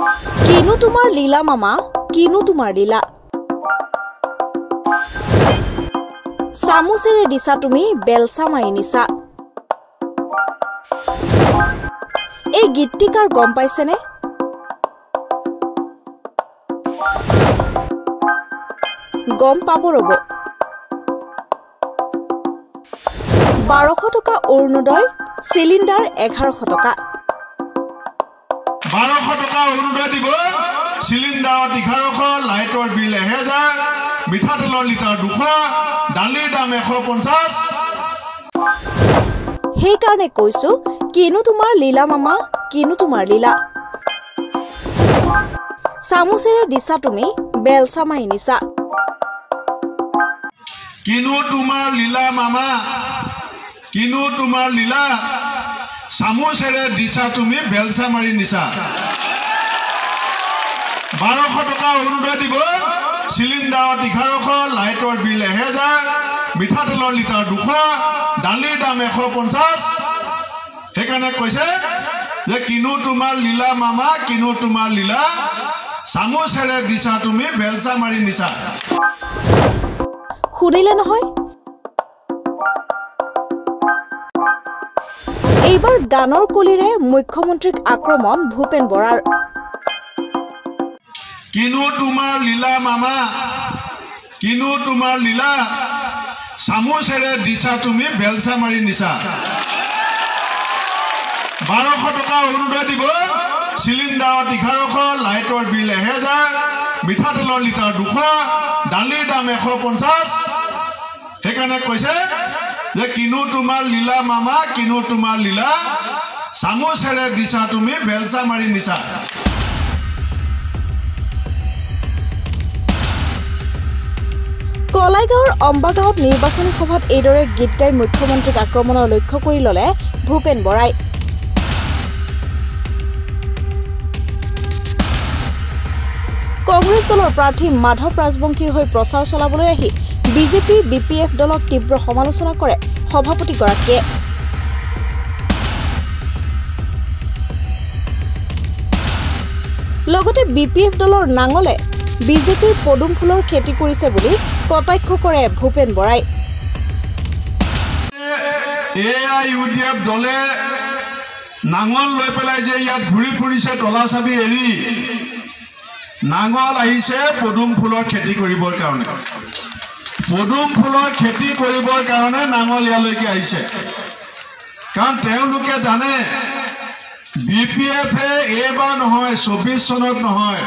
কিনো তোমাৰ লীলা মামা কিনো তোমাৰ লীলা চামুচেৰে দিছা তুমি বেলচা মাৰি নিছা এই গীতটিকাৰ গম পাইছেনে গম পাব ৰব 1200 টকা অৰুণোদয় সিলিন্ডাৰ 1100 টকা 1200 টকা অৰুণোদয় দিব সিলিন্ডাৰত 1100 লাইটৰ বিল 1000 মিঠাতেলৰ লিটাৰ 200 ডালিৰ দাম 150 সেই কাৰণে কৈছো কিনো তোমাৰ লীলা মামা কিনো তোমাৰ লীলা চামুচেৰে দিছা তুমি বেলচা মাৰি নিছা কিনো তোমাৰ লীলা মামা কিনো তোমাৰ লীলা চামুচেৰে দিছা তুমি বেলচা মাৰি নিছা 1200 টকা অৰুণোদয় দিব সিলিন্ডাৰত 1100 লাইটৰ বিল 1000 মিঠাতেলৰ লিটাৰ 200 ডালিৰ দাম 150 সেইকাৰণে কৈছে যে কিনো তোমাৰ লীলা মামা কিনো তোমাৰ লীলা চামুচেৰে দিছা তুমি বেলচা মাৰি নিছা শুনিলে নহয় এইবাৰ গানৰ কলিৰে মুখ্যমন্ত্ৰীক আক্ৰমণ ভূপেন বৰাৰ কিনো তোমাৰ লীলা মামা কিনো তোমাৰ লীলা চামুচেৰে দিছা তুমি বেলচা মাৰি নিছা 1200 টকা অৰুণোদয় দিব সিলিন্ডাৰত 1100 লাইটৰ বিল 1000 মিঠাতেলৰ লিটাৰ 200 ডালিৰ দাম 150 সেইকাৰণে কৈছে যে কিনো তোমাৰ লীলা মামা কিনো তোমাৰ লীলা চামুচেৰে দিছা তুমি বেলচা মাৰি নিছা কলাইগাঁৱৰ অম্বাগাঁৱত নিৰ্বাচনী সভাত এইদৰে গীত গাই মুখ্যমন্ত্ৰীক আক্ৰমণৰ লক্ষ্য কৰি ললে ভূপেন বৰাই কংগ্ৰেছ দলৰ প্ৰাৰ্থী মাধৱ ৰাজবংশীৰ হৈ প্ৰচাৰ চলাবলৈ আহি বিজেপি বিপিএফ দলক তীব্ৰ সমালোচনা কৰে সভাপতিগৰাকীয়ে লগতে বিপিএফ দলৰ নাঙলে বিজেপিৰ পদুম ফুলৰ খেতি কৰিছে বুলি কটাক্ষ কৰে ভূপেন বৰাই এআইইউডিএফ দলে নাঙল লৈ পেলাই যে ইয়াত ঘূৰি ফুৰিছে তলা চাবি এৰি নাঙল আহিছে পদুম ফুলৰ খেতি কৰিবৰ কাৰণে পদুম ফুলৰ খেতি কৰিবৰ কাৰণে নাঙল ইয়ালৈকে আহিছে কাৰণ তেওঁলোকে জানে বিপিএফে এইবাৰ নহয় 24 চনত নহয়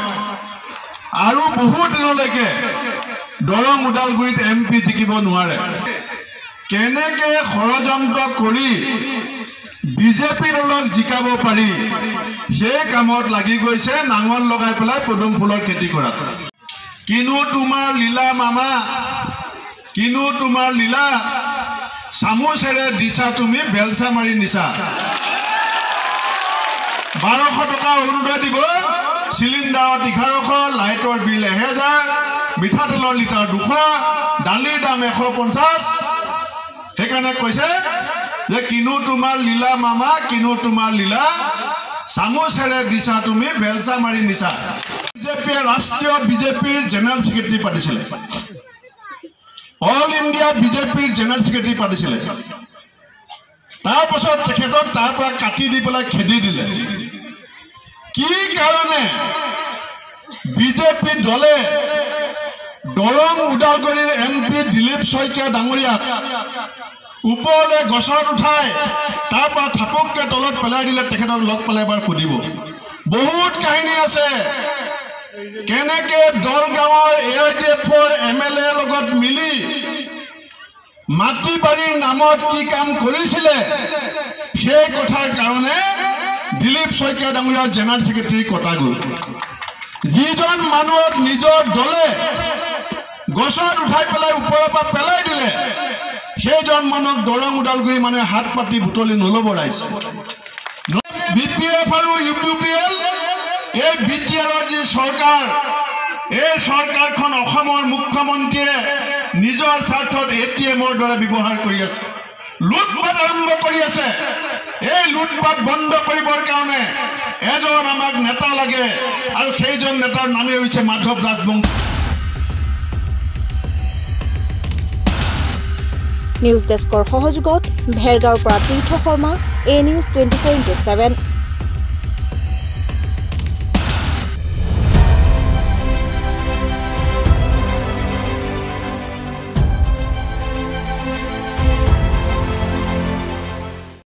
আৰু বহু দিনলৈকে দৰং উদালগুৰিত এমপি জিকিব নোৱাৰে কেনেকে ষড়যন্ত্ৰ কৰি বিজেপি দলক জিকাব পাৰি সেই কামত লাগি গৈছে নাঙল লগাই পেলাই পদুম ফুলৰ খেতি কৰা কিনো তোমাৰ লীলা মামা কিনো তোমাৰ লীলা চামুচেৰে দিছা তুমি বেলচা মাৰি নিছা 1200 টকা অৰুণোদয় দিব সিলিন্ডাৰত 1100 লাইটৰ বিল 1000 মিঠাতেলৰ লিটাৰ 200 ডালিৰ দাম 150 সেইকাৰণে কৈছে যে কিনো তোমাৰ লীলা মামা কিনো তোমাৰ লীলা চামুচেৰে দিছা তুমি বেলচা মাৰি নিছা বিজেপিয়ে ৰাষ্ট্ৰীয় বিজেপিৰ জেনেৰেল সেক্ৰেটাৰী পাতিছিলে অল ইণ্ডিয়া বিজেপিৰ জেনেৰেল সেক্ৰেটাৰী পাতিছিলে তাৰ পাছত তেখেতক তাৰ পৰা কাটি দি পেলাই খেদি দিলে কি কাৰণে বিজেপি দলে দৰং উদালগুৰিৰ এমপি দিলীপ শইকীয়া ডাঙৰীয়াক ওপৰলৈ গছত উঠাই তাৰ পৰা থাপককে তলত পেলাই দিলে তেখেতক লগ পালে এবাৰ সুধিব বহুত কাহিনী আছে কেনেকে দলগাঁৱৰ এআইডিএফৰ এমএলএ লগত মিলি মাটি বাৰীৰ নামত কি কাম কৰিছিলে সেই কথাৰ কাৰণে দিলীপ শইকীয়া ডাঙৰীয়াৰ জেনেৰেল সেক্ৰেটাৰী কটা গ'ল যিজন মানুহক নিজৰ দলে গছত উঠাই পেলাই ওপৰৰ পৰা পেলাই দিলে সেইজন মানুহক দৰং উদালগুৰি মানুহে হাত পাতি বুটলি নলবৰাইছে বিপিএফ আৰু ইউপিএল এই বিটিআৰৰ যি চৰকাৰ এই চৰকাৰখন অসমৰ মুখ্যমন্ত্ৰীয়ে নিজৰ স্বাৰ্থত এটিএমৰ দৰে ব্যৱহাৰ কৰি আছে লুটপাট আৰম্ভ কৰি আছে এই লুটপাট বন্ধ কৰিবৰ কাৰণে এজন আমাক নেতা লাগে আৰু সেইজন নেতাৰ নামে হৈছে মাধৱ ৰাজবংশী। নিউজ ডেস্কৰ সহযোগত ভেৰগাঁৱৰ পৰা তীৰ্থ শৰ্মা, A News 24/7।